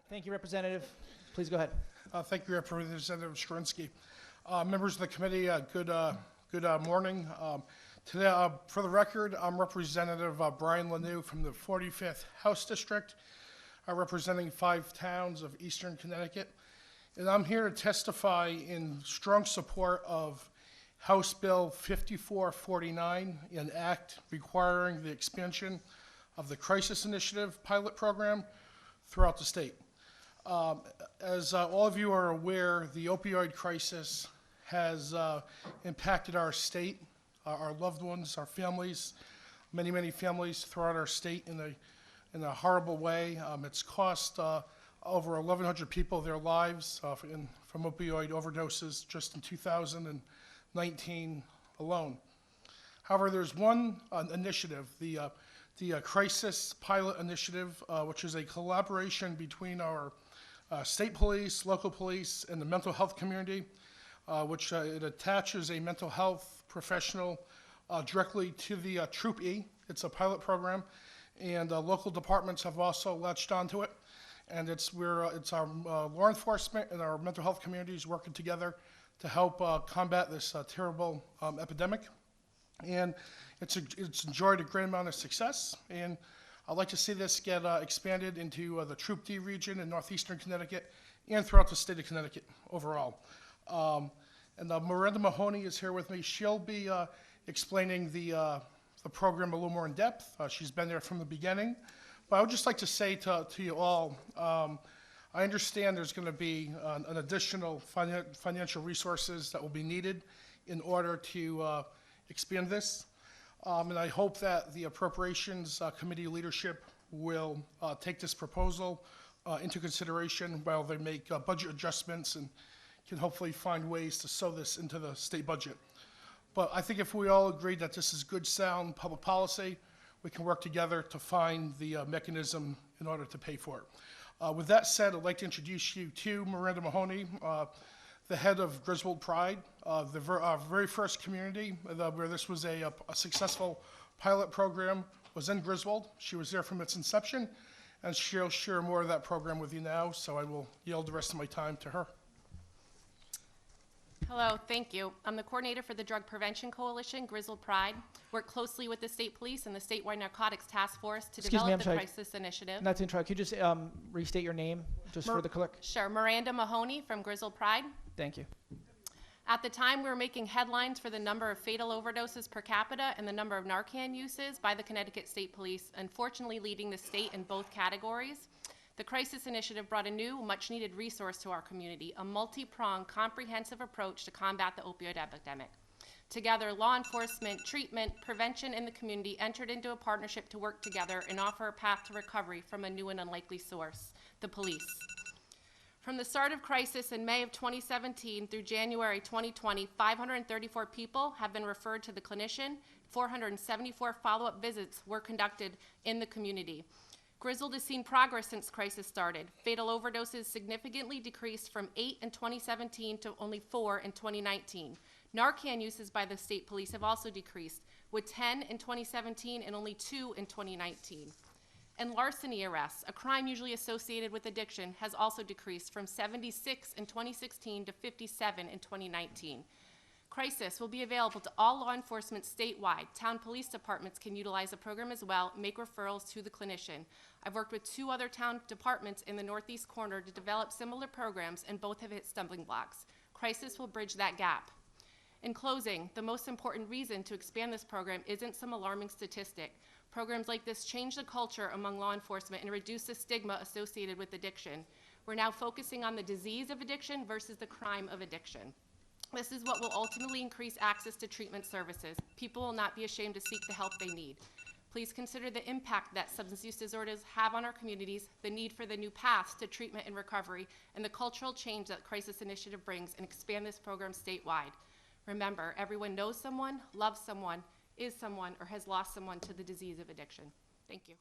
Thank you, Representative. Please go ahead. Thank you, Representative Skrinsky. Members of the committee, good morning. Today, for the record, I'm Representative Brian Lanoue from the 45th House District, representing 5 towns of eastern Connecticut. And I'm here to testify in strong support of House Bill 5449, an act requiring the expansion of the Crisis Initiative pilot program throughout the state. As all of you are aware, the opioid crisis has impacted our state, our loved ones, our families, many families throughout our state in a horrible way. It's cost over 1,100 people their lives from opioid overdoses just in 2019 alone. However, there's one initiative, the Crisis Pilot Initiative, which is a collaboration between our state police, local police, and the mental health community, which it attaches a mental health professional directly to the Troop E. It's a pilot program, and local departments have also latched onto it. And it's our law enforcement and our mental health communities working together to help combat this terrible epidemic. And it's enjoyed a great amount of success, and I'd like to see this get expanded into the Troop D region in northeastern Connecticut and throughout the state of Connecticut overall. And Miranda Mahoney is here with me. She'll be explaining the program a little more in depth. She's been there from the beginning. But I would just like to say to you all, I understand there's going to be an additional financial resources that will be needed in order to expand this. And I hope that the Appropriations Committee leadership will take this proposal into consideration while they make budget adjustments and can hopefully find ways to sew this into the state budget. But I think if we all agree that this is good, sound public policy, we can work together to find the mechanism in order to pay for it. With that said, I'd like to introduce you to Miranda Mahoney, the head of Griswold Pride, the very first community where this was a successful pilot program was in Griswold. She was there from its inception, and she'll share more of that program with you now, so I will yield the rest of my time to her. Hello, thank you. I'm the coordinator for the Drug Prevention Coalition, Griswold Pride. Work closely with the state police and the statewide narcotics task force to develop the crisis initiative. Not to interrupt, could you just restate your name just for the clerk? Sure, Miranda Mahoney from Griswold Pride. Thank you. At the time, we were making headlines for the number of fatal overdoses per capita and the number of Narcan uses by the Connecticut State Police, unfortunately leading the state in both categories. The Crisis Initiative brought a new, much-needed resource to our community, a multi-pronged, comprehensive approach to combat the opioid epidemic. Together, law enforcement, treatment, prevention, and the community entered into a partnership to work together and offer a path to recovery from a new and unlikely source, the police. From the start of crisis in May of 2017 through January 2020, 534 people have been referred to the clinician. 474 follow-up visits were conducted in the community. Griswold has seen progress since crisis started. Fatal overdoses significantly decreased from 8 in 2017 to only 4 in 2019. Narcan uses by the state police have also decreased, with 10 in 2017 and only 2 in 2019. And larceny arrests, a crime usually associated with addiction, has also decreased from 76 in 2016 to 57 in 2019. Crisis will be available to all law enforcement statewide. Town police departments can utilize the program as well, make referrals to the clinician. I've worked with 2 other town departments in the northeast corner to develop similar programs, and both have hit stumbling blocks. Crisis will bridge that gap. In closing, the most important reason to expand this program isn't some alarming statistic. Programs like this change the culture among law enforcement and reduce the stigma associated with addiction. We're now focusing on the disease of addiction versus the crime of addiction. This is what will ultimately increase access to treatment services. People will not be ashamed to seek the help they need. Please consider the impact that substance use disorders have on our communities, the need for the new paths to treatment and recovery, and the cultural change that Crisis Initiative brings, and expand this program statewide. Remember, everyone knows someone, loves someone, is someone, or has lost someone to the disease of addiction. Thank you.